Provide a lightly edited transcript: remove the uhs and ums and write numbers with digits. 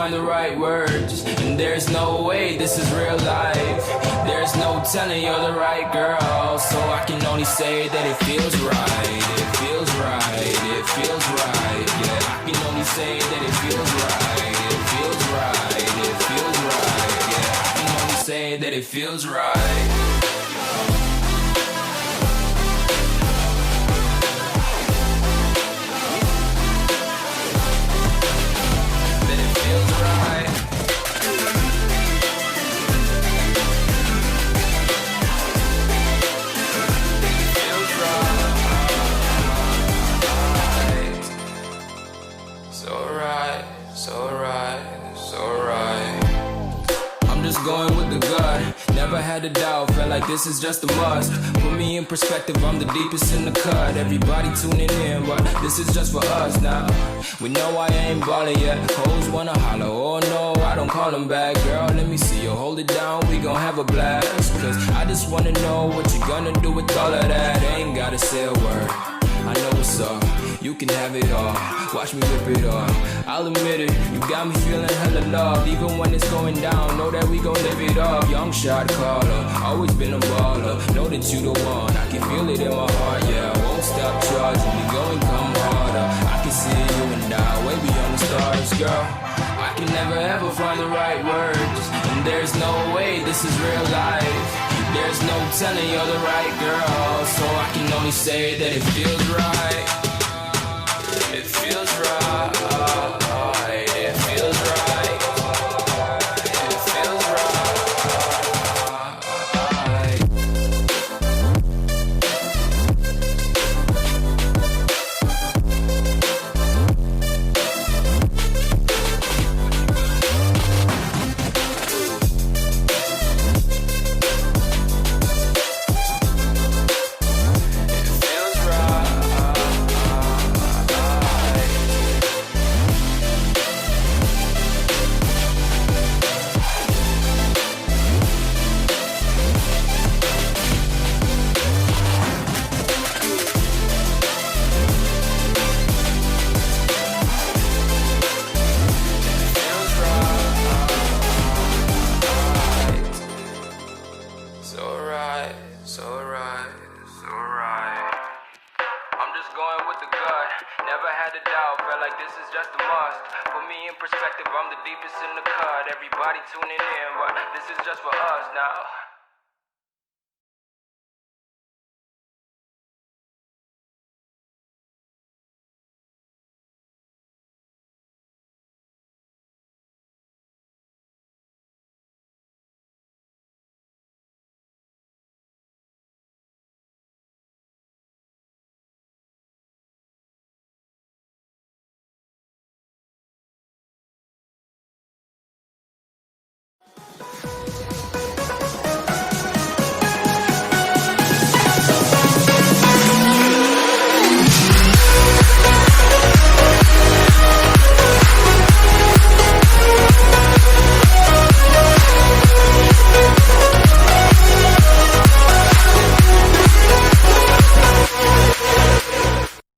find the right words, and there's no way this is real life. There's no telling you're the right girl, so I can only say that it feels right. It feels right, it feels right, yeah. I can only say that it feels right. It feels right, it feels right, yeah. I can only say that it feels right. Going with the gut, never had a doubt, felt like this is just a must. Put me in perspective, I'm the deepest in the cut. Everybody tuning in, but this is just for us now. We know I ain't ballin' yet, hoes wanna holler, oh no, I don't call them back. Girl, let me see you hold it down, we gon' have a blast. Cause I just wanna know what you gonna do with all of that. Ain't gotta say a word, I know what's up, you can have it all. Watch me rip it off, I'll admit it, you got me feeling hella loved. Even when it's going down, know that we gon' live it up. Young shot caller, always been a baller. Know that you the one, I can feel it in my heart, yeah. I won't stop charging, we going come harder. I can see you and I, way beyond the stars, girl. I can never ever find the right words, and there's no way this is real life. There's no telling you're the right girl, so I can only say that it feels right. It feels right. It feels right. It feels right. Going with the gut, never had a doubt, felt like this is just a must. Put me in perspective, I'm the deepest in the cut. Everybody tuning in, but this is just for us now.